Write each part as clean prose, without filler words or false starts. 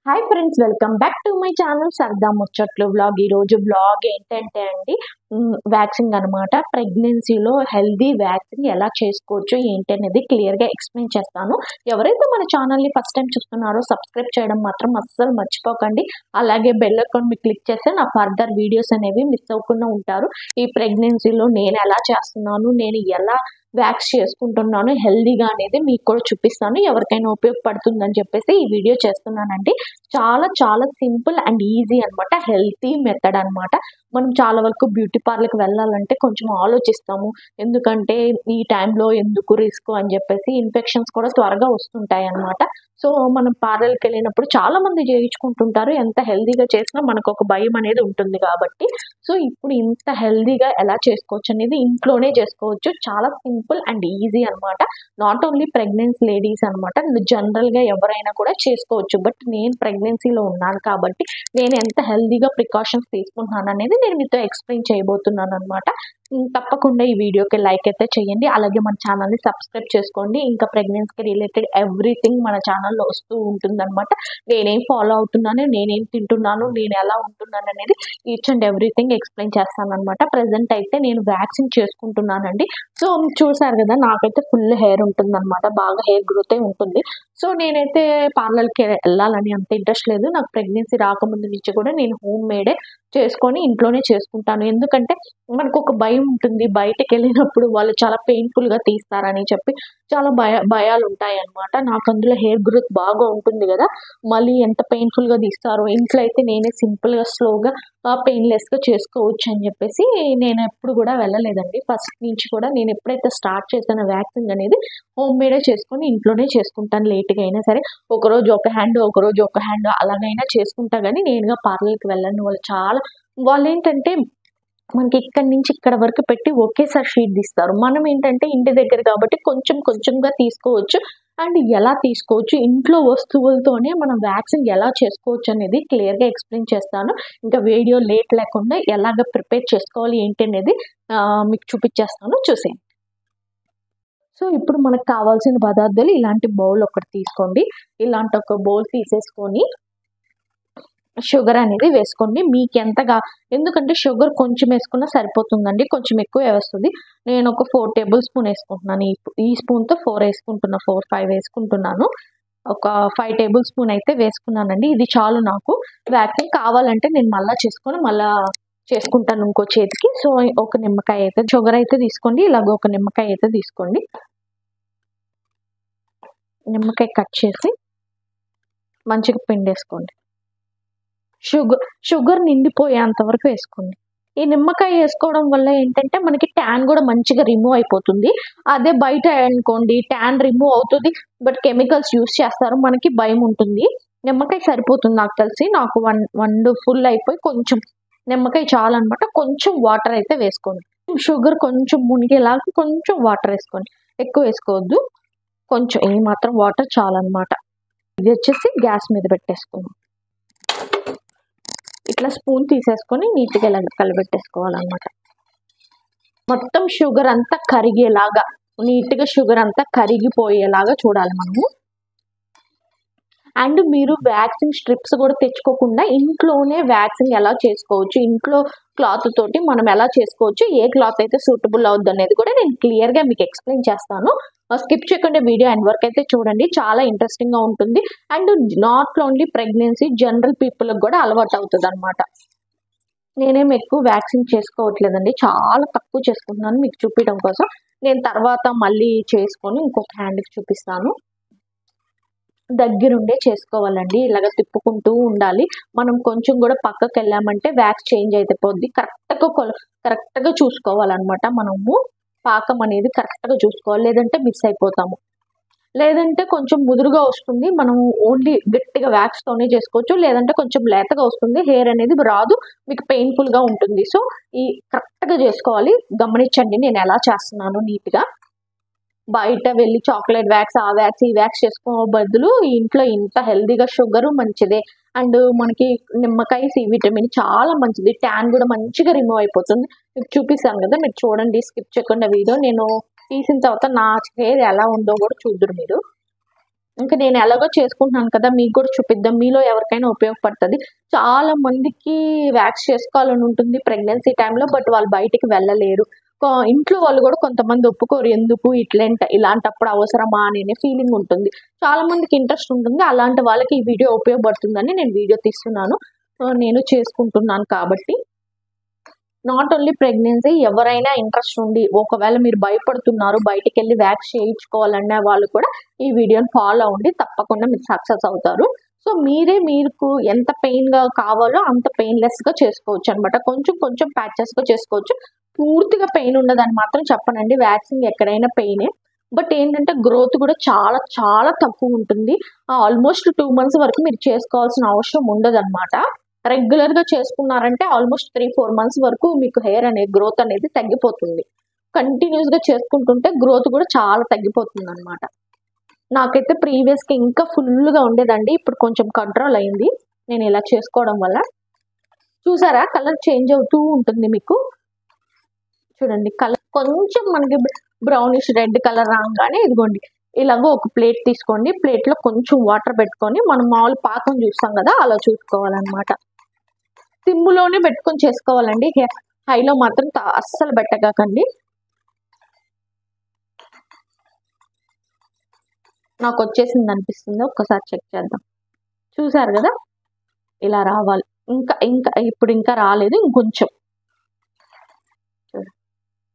Hi friends, welcome back to my channel సరదా ముచ్చట్లు vlog. ఈరోజు వ్లాగ్ ఏంటంటే అండి వ్యాక్సింగ్ అనమాట. ప్రెగ్నెన్సీలో హెల్దీ వ్యాక్సింగ్ ఎలా చేసుకోవచ్చు ఏంటి అనేది క్లియర్గా ఎక్స్ప్లెయిన్ చేస్తాను. ఎవరైతే మన ఛానల్ని ఫస్ట్ టైం చూస్తున్నారో సబ్స్క్రైబ్ చేయడం మాత్రం అస్సలు మర్చిపోకండి. అలాగే బెల్ ఐకాన్ మీరు క్లిక్ చేస్తే నా ఫర్దర్ వీడియోస్ అనేవి మిస్ అవ్వకుండా ఉంటారు. ఈ ప్రెగ్నెన్సీలో నేను ఎలా చేస్తున్నాను, నేను ఎలా వ్యాక్స్ చేసుకుంటున్నాను హెల్దీగా అనేది మీకు కూడా చూపిస్తాను. ఎవరికైనా ఉపయోగపడుతుందని చెప్పేసి ఈ వీడియో చేస్తున్నానండి. చాలా చాలా సింపుల్ అండ్ ఈజీ అనమాట, హెల్తీ మెథడ్ అనమాట. మనం చాలా వరకు బ్యూటీ పార్లర్కి వెళ్ళాలంటే కొంచెం ఆలోచిస్తాము, ఎందుకంటే ఈ టైంలో ఎందుకు రిస్క్ అని చెప్పేసి. ఇన్ఫెక్షన్స్ కూడా త్వరగా వస్తుంటాయి అనమాట. సో మనం పార్లర్కి వెళ్ళినప్పుడు చాలా మంది చేయించుకుంటుంటారు. ఎంత హెల్దీగా చేసినా మనకు ఒక భయం అనేది ఉంటుంది కాబట్టి. సో ఇప్పుడు ఇంత హెల్దీగా ఎలా చేసుకోవచ్చు అనేది ఇంట్లోనే చేసుకోవచ్చు. చాలా సింపుల్ అండ్ ఈజీ అనమాట. నాట్ ఓన్లీ ప్రెగ్నెన్సీ లేడీస్ అనమాట, జనరల్గా ఎవరైనా కూడా చేసుకోవచ్చు. బట్ నేను ప్రెగ్నెన్సీలో ఉన్నాను కాబట్టి నేను ఎంత హెల్దీగా ప్రికాషన్స్ తీసుకుంటున్నాను అనేది నేను మీతో ఎక్స్ప్లెయిన్ చేయబోతున్నాను అనమాట. తప్పకుండా ఈ వీడియోకి లైక్ అయితే చేయండి. అలాగే మన ఛానల్ని సబ్స్క్రైబ్ చేసుకోండి. ఇంకా ప్రెగ్నెన్సీకి రిలేటెడ్ ఎవ్రీథింగ్ మన ఛానల్లో వస్తూ ఉంటుంది అనమాట. నేనేం ఫాలో అవుతున్నాను, నేనేం తింటున్నాను, నేను ఎలా ఉంటున్నాను అనేది ఈచ్ అండ్ ఎవ్రీథింగ్ ఎక్స్ప్లెయిన్ చేస్తాను అనమాట. ప్రజెంట్ అయితే నేను వ్యాక్సిన్ చేసుకుంటున్నానండి. సో చూసారు కదా, నాకైతే ఫుల్ హెయిర్ ఉంటుంది అనమాట, బాగా హెయిర్ గ్రోత్ ఉంటుంది. సో నేనైతే పార్లర్కి వెళ్ళాలని అంత ఇంట్రెస్ట్ లేదు. నాకు ప్రెగ్నెన్సీ రాకముందు నుంచి కూడా నేను హోమ్ మేడే చేసుకొని ఇంట్లోనే చేసుకుంటాను. ఎందుకంటే మనకు ఒక భయం ఉంటుంది, బయటకు వెళ్ళినప్పుడు వాళ్ళు చాలా పెయిన్ఫుల్గా తీస్తారని చెప్పి చాలా భయాలు ఉంటాయి అనమాట. నాకు అందులో హెయిర్ గ్రోత్ బాగా ఉంటుంది కదా, మళ్ళీ ఎంత పెయిన్ఫుల్గా తీస్తారో. ఇంట్లో అయితే నేనే సింపుల్గా స్లోగా పెయిన్లెస్గా చేసుకోవచ్చు అని చెప్పేసి నేను ఎప్పుడు కూడా వెళ్ళలేదండి. ఫస్ట్ నుంచి కూడా నేను ఎప్పుడైతే స్టార్ట్ చేశానో వ్యాక్సింగ్ అనేది హోమ్ మేడే చేసుకొని ఇంట్లోనే చేసుకుంటాను. లేట్గా అయినా సరే ఒకరోజు ఒక హ్యాండ్ ఒకరోజు ఒక హ్యాండ్ అలాగైనా చేసుకుంటా, కానీ నేనుగా పార్లర్కి వెళ్ళను. వాళ్ళు ఏంటంటే మనకి ఇక్కడి నుంచి ఇక్కడ వరకు పెట్టి ఒకేసారి షీట్ తీస్తారు. మనం ఏంటంటే ఇంటి దగ్గర కాబట్టి కొంచెం కొంచెంగా తీసుకోవచ్చు. అండ్ ఎలా తీసుకోవచ్చు, ఇంట్లో వస్తువులతోనే మనం వ్యాక్సిన్ ఎలా చేసుకోవచ్చు అనేది క్లియర్గా ఎక్స్ప్లెయిన్ చేస్తాను. ఇంకా వీడియో లేట్ లేకుండా ఎలాగ ప్రిపేర్ చేసుకోవాలి ఏంటి అనేది మీకు చూపించేస్తాను, చూసేయండి. సో ఇప్పుడు మనకు కావాల్సిన పదార్థాలు ఇలాంటి బౌల్ ఒకటి తీసుకోండి. ఇలాంటి ఒక బౌల్ తీసేసుకొని షుగర్ అనేది వేసుకోండి మీకు ఎంతగా, ఎందుకంటే షుగర్ కొంచెం వేసుకున్నా సరిపోతుందండి, కొంచెం ఎక్కువ వస్తుంది. నేను ఒక 4 టేబుల్ స్పూన్ వేసుకుంటున్నాను. ఈ స్పూన్తో 4 వేసుకుంటున్నా, 4-5 వేసుకుంటున్నాను. ఒక 5 టేబుల్ స్పూన్ అయితే వేసుకున్నానండి. ఇది చాలు నాకు. వ్యాక్సిన్ కావాలంటే నేను మళ్ళీ చేసుకుంటాను ఇంకో చేతికి. సో ఒక నిమ్మకాయ అయితే షుగర్ అయితే తీసుకోండి. ఇలాగ ఒక నిమ్మకాయ అయితే తీసుకోండి. నిమ్మకాయ కట్ చేసి మంచిగా పిండేసుకోండి. షుగర్ నిండిపోయేంత వరకు వేసుకోండి. ఈ నిమ్మకాయ వేసుకోవడం వల్ల ఏంటంటే మనకి ట్యాన్ కూడా మంచిగా రిమూవ్ అయిపోతుంది. అదే బయట అనుకోండి ట్యాన్ రిమూవ్ అవుతుంది, బట్ కెమికల్స్ యూస్ చేస్తారు, మనకి భయం ఉంటుంది. నిమ్మకాయ సరిపోతుంది నాకు తెలిసి. నాకు వన్ ఫుల్ అయిపోయి కొంచెం నిమ్మకాయ చాలు అనమాట. కొంచెం వాటర్ అయితే వేసుకోండి. షుగర్ కొంచెం మునిగేలాగా కొంచెం వాటర్ వేసుకోండి, ఎక్కువ వేసుకోవద్దు. కొంచెం ఈ మాత్రం వాటర్ చాలన్నమాట. ఇది వచ్చేసి గ్యాస్ మీద పెట్టేసుకుందాం. ఇట్లా స్పూన్ తీసేసుకొని నీట్గా ఇలా కలిపెట్టేసుకోవాలన్నమాట. మొత్తం షుగర్ అంతా కరిగేలాగా, నీట్గా షుగర్ అంతా కరిగిపోయేలాగా చూడాలి మనము. అండ్ మీరు వ్యాక్సిన్ స్ట్రిప్స్ కూడా తెచ్చుకోకుండా ఇంట్లోనే వ్యాక్సిన్ ఎలా చేసుకోవచ్చు, ఇంట్లో క్లాత్ తోటి మనం ఎలా చేసుకోవచ్చు, ఏ క్లాత్ అయితే సూటబుల్ అవుద్ది అనేది కూడా నేను క్లియర్గా మీకు ఎక్స్ప్లెయిన్ చేస్తాను. స్కిప్ చేయకుండా వీడియో ఎండ్ వరకు అయితే చూడండి, చాలా ఇంట్రెస్టింగ్గా ఉంటుంది. And not only pregnancy, general పీపుల్కి కూడా అలవాటు అవుతుంది అనమాట. నేనేం ఎక్కువ వ్యాక్సిన్ చేసుకోవట్లేదండి, చాలా తక్కువ చేసుకుంటున్నాను మీకు చూపించడం కోసం. నేను తర్వాత మళ్ళీ చేసుకొని ఇంకొక హ్యాండ్కి చూపిస్తాను. దగ్గరుండే చేసుకోవాలండి, ఇలాగ తిప్పుకుంటూ ఉండాలి. మనం కొంచెం కూడా పక్కకి వెళ్ళామంటే వ్యాక్స్ చేంజ్ అయితే పోద్ది. కరెక్ట్గా చూసుకోవాలన్నమాట. మనము పాకం అనేది కరెక్ట్గా చూసుకోవాలి, లేదంటే మిస్ అయిపోతాము. లేదంటే కొంచెం ముదురుగా వస్తుంది, మనం ఓన్లీ గట్టిగా వ్యాక్స్తోనే చేసుకోవచ్చు. లేదంటే కొంచెం లేతగా వస్తుంది, హెయిర్ అనేది రాదు, మీకు పెయిన్ఫుల్గా ఉంటుంది. సో ఈ కరెక్ట్గా చేసుకోవాలి. గమనించండి నేను ఎలా చేస్తున్నాను నీట్గా. బయట వెళ్ళి చాక్లెట్ వ్యాక్స్, ఆ వ్యాక్స్, ఈ వ్యాక్స్ చేసుకో బదులు ఇంట్లో ఇంత హెల్దీగా షుగరు మంచిదే. అండ్ మనకి నిమ్మకాయ సి విటమిన్ చాలా మంచిది, ట్యాన్ కూడా మంచిగా రిమూవ్ అయిపోతుంది. మీకు చూపిస్తాను కదా, మీరు చూడండి, స్కిప్ చేయకుండా వీడియో. నేను తీసిన తర్వాత నా హెయిర్ ఎలా ఉందో కూడా చూద్దరు మీరు. ఇంకా నేను ఎలాగో చేసుకుంటున్నాను కదా, మీకు కూడా చూపిద్దాం, మీలో ఎవరికైనా ఉపయోగపడుతుంది. చాలా మందికి వ్యాక్స్ చేసుకోవాలని ఉంటుంది ప్రెగ్నెన్సీ టైంలో, బట్ వాళ్ళు బయటికి వెళ్ళలేరు. ఇంట్లో వాళ్ళు కూడా కొంతమంది ఒప్పుకోరు, ఎందుకు ఇలాంటప్పుడు అవసరమా అనే ఫీలింగ్ ఉంటుంది. చాలా మందికి ఇంట్రెస్ట్ ఉంటుంది, అలాంటి వాళ్ళకి ఈ వీడియో ఉపయోగపడుతుందని నేను వీడియో తీస్తున్నాను. నేను చేసుకుంటున్నాను కాబట్టి. నాట్ ఓన్లీ ప్రెగ్నెన్సీ, ఎవరైనా ఇంట్రెస్ట్ ఉండి ఒకవేళ మీరు భయపడుతున్నారు బయటికి వెళ్ళి వ్యాక్స్ చేయించుకోవాలనే వాళ్ళు కూడా ఈ వీడియోని ఫాలో అవ్వండి, తప్పకుండా మీరు సక్సెస్ అవుతారు. సో మీకు ఎంత పెయిన్గా కావాలో అంత పెయిన్లెస్గా చేసుకోవచ్చు అనమాట. కొంచెం కొంచెం ప్యాచెస్గా చేసుకోవచ్చు, పూర్తిగా పెయిన్ ఉండదని మాత్రం చెప్పనండి. వ్యాక్సింగ్ ఎక్కడైనా పెయినే, బట్ ఏంటంటే గ్రోత్ కూడా చాలా చాలా తక్కువ ఉంటుంది. ఆల్మోస్ట్ 2 months వరకు మీరు చేసుకోవాల్సిన అవసరం ఉండదు అనమాట. రెగ్యులర్గా చేసుకున్నారంటే ఆల్మోస్ట్ 3-4 months వరకు మీకు హెయిర్ అనేది గ్రోత్ అనేది తగ్గిపోతుంది. కంటిన్యూస్గా చేసుకుంటుంటే గ్రోత్ కూడా చాలా తగ్గిపోతుంది అనమాట. నాకైతే ప్రీవియస్గా ఇంకా ఫుల్గా ఉండేదండి, ఇప్పుడు కొంచెం కంట్రోల్ అయింది నేను ఇలా చేసుకోవడం వల్ల. చూసారా, కలర్ చేంజ్ అవుతూ ఉంటుంది మీకు. చూడండి, కలర్ కొంచెం మనకి బ్రౌనిష్ రెడ్ కలర్ రాగానే ఇదిగోండి ఇలాగో ఒక ప్లేట్ తీసుకోండి, ప్లేట్లో కొంచెం వాటర్ పెట్టుకొని మనం మామూలు పాకం చూస్తాం కదా అలా చూసుకోవాలన్నమాట. సిమ్లోనే పెట్టుకొని చేసుకోవాలండి, హైలో మాత్రం అస్సలు పెట్టకండి. నాకు వచ్చేసింది అనిపిస్తుంది, ఒక్కసారి చెక్ చేద్దాం. చూసారు కదా, ఇలా రావాలి. ఇప్పుడు ఇంకా రాలేదు, ఇంకొంచెం.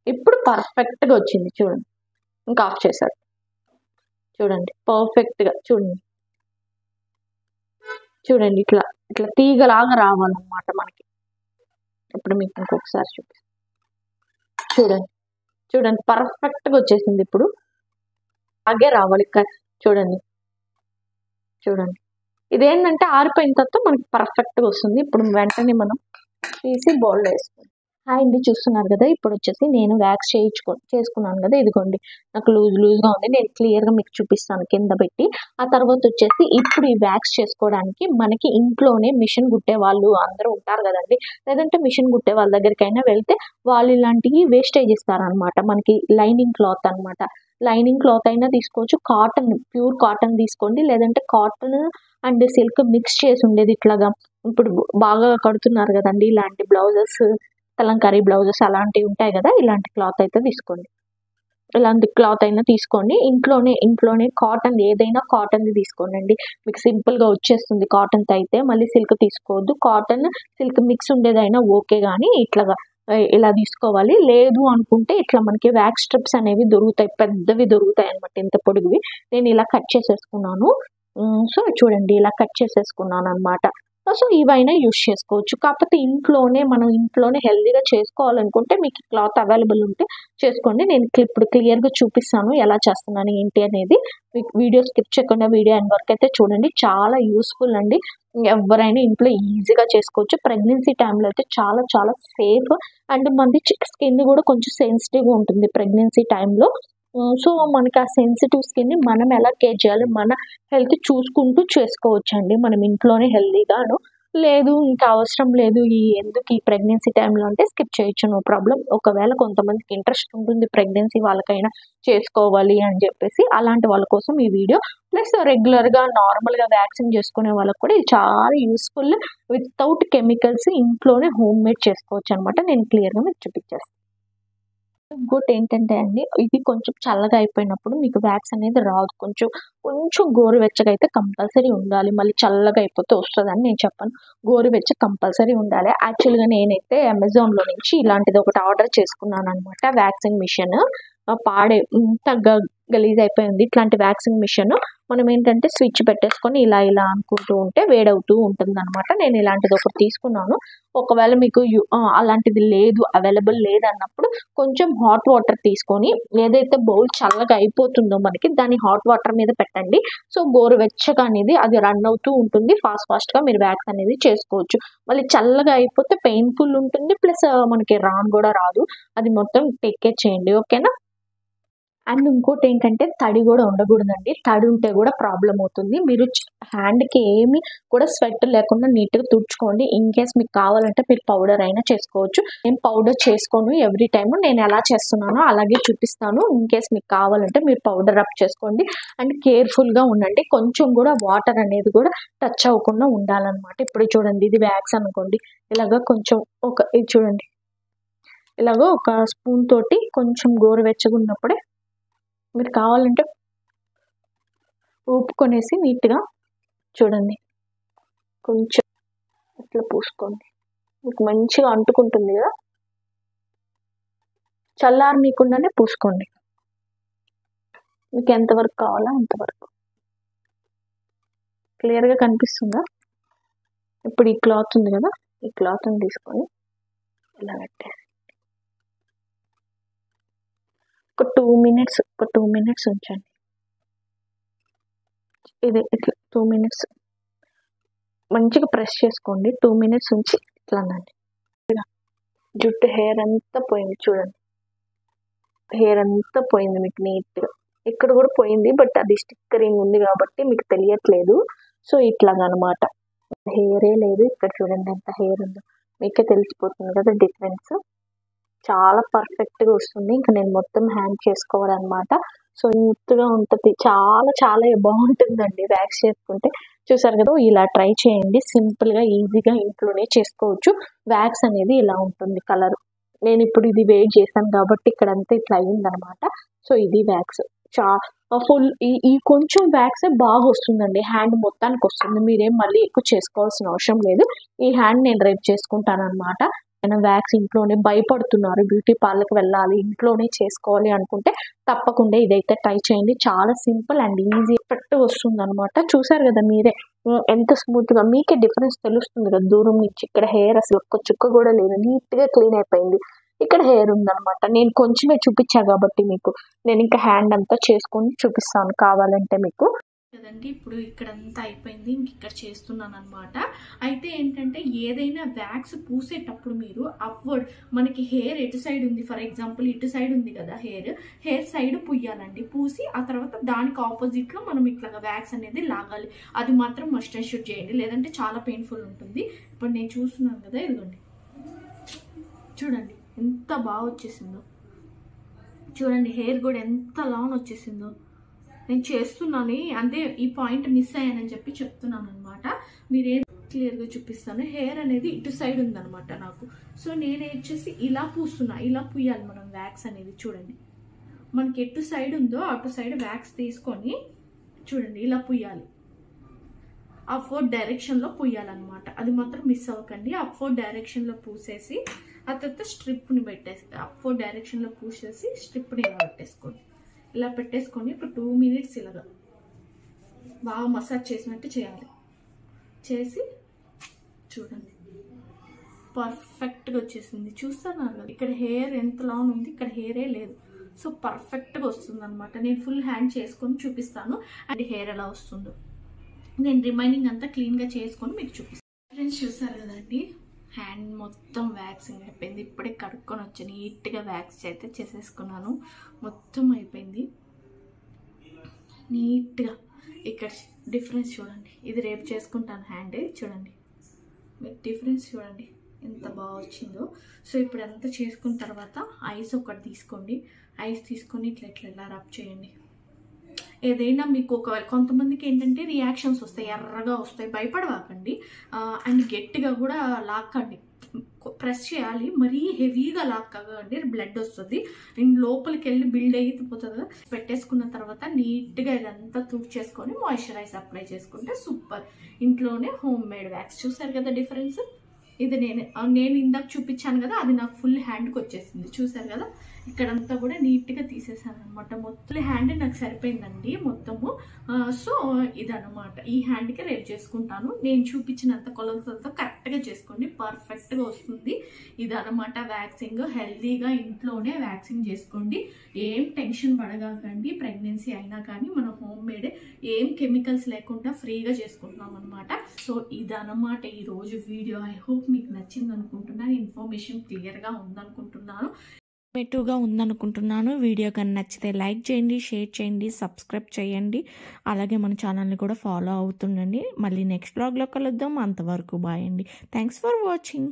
ఇప్పుడు పర్ఫెక్ట్గా వచ్చింది చూడండి. ఇంకా ఆఫ్ చేశారు చూడండి, పర్ఫెక్ట్గా చూడండి ఇట్లా తీగలాగా రావాలన్నమాట మనకి. ఇప్పుడు మీకు ఇంకొకసారి చూపిస్తాను. చూడండి పర్ఫెక్ట్గా వచ్చేసింది. ఇప్పుడు అలాగే రావాలి, చూడండి. ఇదేంటంటే ఆరిపోయిన తర్వాత మనకి పర్ఫెక్ట్గా వస్తుంది. ఇప్పుడు వెంటనే మనం తీసి బౌల్లో వేసుకుంటాం. హాయ్ అండి, చూస్తున్నారు కదా, ఇప్పుడు వచ్చేసి నేను వ్యాక్స్ చేసుకున్నాను కదా, ఇదిగోండి నాకు లూజ్గా ఉంది. నేను క్లియర్గా మీకు చూపిస్తాను కింద పెట్టి. ఆ తర్వాత వచ్చేసి ఇప్పుడు ఈ వ్యాక్స్ చేసుకోవడానికి మనకి ఇంట్లోనే మిషన్ కుట్టే వాళ్ళు అందరూ ఉంటారు కదండి, లేదంటే మిషన్ కుట్టే వాళ్ళ దగ్గరికైనా వెళ్తే వాళ్ళు ఇలాంటివి వేస్టేజ్ ఇస్తారనమాట. మనకి లైనింగ్ క్లాత్ అనమాట. లైనింగ్ క్లాత్ అయినా తీసుకోవచ్చు, కాటన్, ప్యూర్ కాటన్ తీసుకోండి, లేదంటే కాటన్ అండ్ సిల్క్ మిక్స్ చేసి ఉండేది ఇట్లాగా. ఇప్పుడు బాగా కడుతున్నారు కదండి ఇలాంటి బ్లౌజెస్, కలంకారీ బ్లౌజెస్ అలాంటివి ఉంటాయి కదా, ఇలాంటి క్లాత్ అయితే తీసుకోండి. ఇలాంటి క్లాత్ అయినా తీసుకోండి. ఇంట్లోనే కాటన్, ఏదైనా కాటన్ది తీసుకోండి, మీకు సింపుల్గా వచ్చేస్తుంది కాటన్తో అయితే. మళ్ళీ సిల్క్ తీసుకోవద్దు, కాటన్ సిల్క్ మిక్స్ ఉండేదైనా ఓకే, కానీ ఇలా తీసుకోవాలి. లేదు అనుకుంటే ఇట్లా మనకి వ్యాక్స్ స్ట్రిప్స్ అనేవి దొరుకుతాయి, పెద్దవి దొరుకుతాయి అనమాట, ఇంత పొడుగువి. నేను ఇలా కట్ చేసేసుకున్నాను. సో చూడండి, ఇలా కట్ చేసేసుకున్నాను అనమాట. సో ఇవైనా యూస్ చేసుకోవచ్చు. కాకపోతే మనం ఇంట్లోనే హెల్దీగా చేసుకోవాలనుకుంటే మీకు క్లాత్ అవైలబుల్ ఉంటే చేసుకోండి. నేను ఇప్పుడు క్లియర్గా చూపిస్తాను ఎలా చేస్తున్నాను ఏంటి అనేది. మీకు వీడియో స్కిప్ చేయకుండా వీడియో ఎండ్ వరకు అయితే చూడండి, చాలా యూస్ఫుల్ అండి. ఎవరైనా ఇంట్లో ఈజీగా చేసుకోవచ్చు. ప్రెగ్నెన్సీ టైంలో అయితే చాలా చాలా సేఫ్. అండ్ మనది స్కిన్ కూడా కొంచెం సెన్సిటివ్గా ఉంటుంది ప్రెగ్నెన్సీ టైంలో. సో మనకి ఆ సెన్సిటివ్ స్కిన్ని మనం ఎలా కేర్ చేయాలి, మన హెల్త్ చూసుకుంటూ చేసుకోవచ్చు అండి మనం ఇంట్లోనే హెల్తీగాను. లేదు ఇంకా అవసరం లేదు ఎందుకు ఈ ప్రెగ్నెన్సీ టైంలో అంటే స్కిప్ చేయొచ్చు, నో ప్రాబ్లం. ఒకవేళ కొంతమందికి ఇంట్రెస్ట్ ఉంటుంది ప్రెగ్నెన్సీ వాళ్ళకైనా చేసుకోవాలి అని చెప్పేసి, అలాంటి వాళ్ళ కోసం ఈ వీడియో. ప్లస్ రెగ్యులర్గా నార్మల్గా వ్యాక్సిన్ చేసుకునే వాళ్ళకి కూడా ఇది చాలా యూస్ఫుల్. వితౌట్ కెమికల్స్ ఇంట్లోనే హోమ్ మేడ్ చేసుకోవచ్చు అనమాట. నేను క్లియర్గా మీకు చూపించేస్తాను. ఇంకోటి ఏంటంటే అండి, ఇది కొంచెం చల్లగా అయిపోయినప్పుడు మీకు వ్యాక్స్ అనేది రాదు. కొంచెం గోరువెచ్చగా అయితే కంపల్సరీ ఉండాలి. మళ్ళీ చల్లగా అయిపోతే వస్తుందని నేను చెప్పను, గోరువెచ్చ కంపల్సరీ ఉండాలి. యాక్చువల్గా నేనైతే అమెజాన్లో నుంచి ఇలాంటిది ఒకటి ఆర్డర్ చేసుకున్నాను అనమాట, వ్యాక్సింగ్ మిషన్. ఇంత గలీజ్ అయిపోయింది. ఇట్లాంటి వ్యాక్సింగ్ మిషన్ మనం ఏంటంటే స్విచ్ పెట్టేసుకొని ఇలా అనుకుంటూ ఉంటే వేడవుతూ ఉంటుంది అనమాట. నేను ఇలాంటిది ఒకటి తీసుకున్నాను. ఒకవేళ మీకు అలాంటిది అవైలబుల్ లేదన్నప్పుడు కొంచెం హాట్ వాటర్ తీసుకొని, ఏదైతే బౌల్ చల్లగా అయిపోతుందో మనకి దాన్ని హాట్ వాటర్ మీద పెట్టండి. సో గోరువెచ్చగా అనేది అది రన్ అవుతూ ఉంటుంది, ఫాస్ట్గా మీరు వ్యాక్స్ అనేది చేసుకోవచ్చు. మళ్ళీ చల్లగా అయిపోతే పెయిన్ఫుల్ ఉంటుంది, ప్లస్ మనకి కూడా రాదు. అది మొత్తం టేక్ కేర్ చేయండి, ఓకేనా. అండ్ ఇంకోటి ఏంటంటే తడి కూడా ఉండకూడదండి. తడి ఉంటే కూడా ప్రాబ్లం అవుతుంది. మీరు హ్యాండ్కి ఏమి కూడా స్వెట్ లేకుండా నీట్గా తుడుచుకోండి. ఇన్ కేస్ మీకు కావాలంటే మీరు పౌడర్ అయినా చేసుకోవచ్చు. నేను పౌడర్ చేసుకోను ఎవ్రీ టైము. నేను ఎలా చేస్తున్నానో అలాగే చూపిస్తాను. ఇన్ కేస్ మీకు కావాలంటే మీరు పౌడర్ అప్ చేసుకోండి. అండ్ కేర్ఫుల్గా ఉండండి. కొంచెం కూడా వాటర్ అనేది కూడా టచ్ అవ్వకుండా ఉండాలన్నమాట. ఇప్పుడు చూడండి, ఇది వ్యాక్స్ అనుకోండి, ఇలాగా కొంచెం ఇది చూడండి, ఇలాగో ఒక స్పూన్ తోటి కొంచెం గోరువెచ్చగా ఉన్నప్పుడే మీరు కావాలంటే ఊపుకొనేసి నీట్గా చూడండి కొంచెం అట్లా పూసుకోండి. మీకు మంచిగా అంటుకుంటుంది కదా, చల్లారనీయకుండానే పూసుకోండి. మీకు ఎంతవరకు కావాలో అంతవరకు. క్లియర్గా కనిపిస్తుందా? ఇప్పుడు ఈ క్లాత్ ఉంది కదా, ఈ క్లాత్ని తీసుకొని ఇలా పెట్టేసి ఒక 2 మినిట్స్ ఉంచండి. ఇది ఇట్లా 2 మినిట్స్ మంచిగా ప్రెస్ చేసుకోండి. 2 మినిట్స్ ఉంచి ఇట్లా అనండి. జుట్టు హెయిర్ అంతా పోయింది చూడండి, హెయిర్ అంతా పోయింది మీకు నీట్గా. ఇక్కడ కూడా పోయింది, బట్ అది స్టిక్కరింగ్ ఉంది కాబట్టి మీకు తెలియట్లేదు. సో ఇట్లాగనమాట, హెయిరే లేదు. ఇక్కడ చూడండి ఎంత హెయిర్ ఉందో, మీకే తెలిసిపోతుంది కదా డిఫరెన్స్. చాలా పర్ఫెక్ట్గా వస్తుంది. ఇంకా నేను మొత్తం హ్యాండ్ చేసుకోవాలన్నమాట. సో స్మూత్గా ఉంటుంది, చాలా చాలా బాగుంటుందండి వ్యాక్స్ చేసుకుంటే. చూసారు కదా, ఇలా ట్రై చేయండి. సింపుల్గా ఈజీగా ఇంట్లోనే చేసుకోవచ్చు. వ్యాక్స్ అనేది ఇలా ఉంటుంది కలర్. నేను ఇప్పుడు ఇది వెయిట్ చేశాను కాబట్టి ఇక్కడంతా ఇట్లా అయ్యిందనమాట. సో ఇది వ్యాక్స్ ఫుల్ ఈ కొంచెం వ్యాక్సే బాగా వస్తుందండి, హ్యాండ్ మొత్తానికి వస్తుంది. మీరేం మళ్ళీ ఎక్కువ చేసుకోవాల్సిన అవసరం లేదు. ఈ హ్యాండ్ నేను రేపు చేసుకుంటాను అనమాట. నేను వ్యాక్స్ ఇంట్లోనే భయపడుతున్నారు, బ్యూటీ పార్లర్కి వెళ్ళాలి, ఇంట్లోనే చేసుకోవాలి అనుకుంటే తప్పకుండా ఇదైతే ట్రై చేయండి. చాలా సింపుల్ అండ్ ఈజీ ఎఫెక్ట్ వస్తుంది అనమాట. చూసారు కదా మీరే ఎంత స్మూత్గా, మీకే డిఫరెన్స్ తెలుస్తుంది కదా దూరం నుంచి. ఇక్కడ హెయిర్ అసలు ఒక్క చుక్క కూడా లేదు, నీట్గా క్లీన్ అయిపోయింది. ఇక్కడ హెయిర్ ఉందనమాట. నేను కొంచెమే చూపించా కాబట్టి మీకు, నేను ఇంకా హ్యాండ్ అంతా చేసుకొని చూపిస్తాను కావాలంటే మీకు కదండి. ఇప్పుడు ఇక్కడంతా అయిపోయింది, ఇంక ఇక్కడ చేస్తున్నాను అనమాట. అయితే ఏంటంటే ఏదైనా వ్యాక్స్ పూసేటప్పుడు మీరు అప్వర్డ్, మనకి హెయిర్ ఎటు సైడ్ ఉంది, ఫర్ ఎగ్జాంపుల్ ఇటు సైడ్ ఉంది కదా హెయిర్ సైడ్ పూయాలండి. పూసి ఆ తర్వాత దానికి ఆపోజిట్లో మనం ఇట్లాగా వ్యాక్స్ అనేది లాగాలి. అది మాత్రం మస్ట్ అండ్ షుడ్ చేయండి, లేదంటే చాలా పెయిన్ఫుల్ ఉంటుంది. ఇప్పుడు నేను చూస్తున్నాను కదా, ఇదిగోండి చూడండి ఎంత బాగా వచ్చేసిందో. చూడండి హెయిర్ కూడా ఎంత లాంగ్ వచ్చేసిందో. నేను చేస్తున్నాను అంటే ఈ పాయింట్ మిస్ అయ్యానని చెప్పి చెప్తున్నాను అనమాట. మీరేం క్లియర్గా చూపిస్తాను. హెయిర్ అనేది ఇటు సైడ్ ఉందనమాట నాకు. సో నేను వచ్చేసి ఇలా పూస్తున్నా, ఇలా పూయాలి మనం వ్యాక్స్ అనేది. చూడండి మనకి ఎటు సైడ్ ఉందో అటు సైడ్ వ్యాక్స్ తీసుకొని చూడండి ఇలా పూయాలి. అప్వర్డ్ డైరెక్షన్లో పూయాలన్నమాట. అది మాత్రం మిస్ అవ్వకండి. అప్వర్డ్ డైరెక్షన్లో పూసేసి ఆ తర్వాత స్ట్రిప్ని పెట్టేసి, అప్వర్డ్ డైరెక్షన్లో పూసేసి స్ట్రిప్ని ఇలా పెట్టేసుకోండి. ఇలా పెట్టేసుకొని ఒక 2 మినిట్స్ ఇలాగా బాగా మసాజ్ చేసినట్టు చేయాలి. చేసి చూడండి పర్ఫెక్ట్గా వచ్చేసింది. చూస్తున్నారు ఇక్కడ హెయిర్ ఎంత లాంగ్ ఉంది, ఇక్కడ హెయిరే లేదు. సో పర్ఫెక్ట్గా వస్తుంది అనమాట. నేను ఫుల్ హ్యాండ్ చేసుకొని చూపిస్తాను అండ్ హెయిర్ ఎలా వస్తుందో. నేను రిమైనింగ్ అంతా క్లీన్గా చేసుకొని మీకు చూపిస్తాను. ఫ్రెండ్స్ చూసారు కదండి, హ్యాండ్ మొత్తం వ్యాక్సింగ్ అయిపోయింది. ఇప్పుడే కడుక్కొని వచ్చి నీట్గా వ్యాక్స్ అయితే చేసేసుకున్నాను. మొత్తం అయిపోయింది నీట్గా. ఇక్కడ డిఫరెన్స్ చూడండి, ఇది రేపు చేసుకుంటాను హ్యాండ్. చూడండి మీకు డిఫరెన్స్ చూడండి ఎంత బాగా వచ్చిందో. సో ఇప్పుడు అంతా చేసుకున్న తర్వాత ఐస్ ఒకటి తీసుకోండి. ఐస్ తీసుకొని ఇట్లా ఇట్లా రబ్ చేయండి. ఏదైనా మీకు ఒకవేళ కొంతమందికి ఏంటంటే రియాక్షన్స్ వస్తాయి, ఎర్రగా వస్తాయి, భయపడవాకండి. అండ్ గట్టిగా కూడా లాక్కండి, ప్రెస్ చేయాలి. మరీ హెవీగా లాక్కండి, బ్లడ్ వస్తుంది. లోపలికి వెళ్ళి బిల్డ్ అయిపోతుంది కదా. పెట్టేసుకున్న తర్వాత నీట్గా ఇదంతా తుడిచేసుకొని మాయిశ్చరైజ్ అప్లై చేసుకుంటే సూపర్. ఇంట్లోనే హోమ్ మేడ్ వ్యాక్స్. చూసారు కదా డిఫరెన్స్. ఇది నేను ఇందాక చూపించాను కదా, అది నాకు ఫుల్ హ్యాండ్కి వచ్చేసింది. చూసారు కదా ఇక్కడంతా కూడా నీట్గా తీసేసాను అనమాట. మొత్తం హ్యాండ్ నాకు సరిపోయిందండి మొత్తము. సో ఇదనమాట, ఈ హ్యాండ్కి రేపు చేసుకుంటాను. నేను చూపించినంత కొలతలతో కరెక్ట్గా చేసుకోండి, పర్ఫెక్ట్గా వస్తుంది. ఇదనమాట వ్యాక్సింగ్. హెల్తీగా ఇంట్లోనే వ్యాక్సింగ్ చేసుకోండి. ఏం టెన్షన్ పడగాకండి. ప్రెగ్నెన్సీ అయినా కానీ మనం హోమ్ మేడ్, ఏం కెమికల్స్ లేకుండా ఫ్రీగా చేసుకుంటున్నాం అనమాట. సో ఇదనమాట ఈరోజు వీడియో. ఐ హోప్ మీకు నచ్చింది అనుకుంటున్నాను. ఇన్ఫర్మేషన్ క్లియర్గా ఉందనుకుంటున్నాను. ఇన్ఫర్మేటివ్గా ఉందనుకుంటున్నాను. వీడియో కానీ నచ్చితే లైక్ చేయండి, షేర్ చేయండి, సబ్స్క్రైబ్ చేయండి. అలాగే మన ఛానల్ని కూడా ఫాలో అవుతుండండి. మళ్ళీ నెక్స్ట్ వ్లాగ్లో కలుద్దాం. అంతవరకు బాయ్ అండి. Thanks for watching.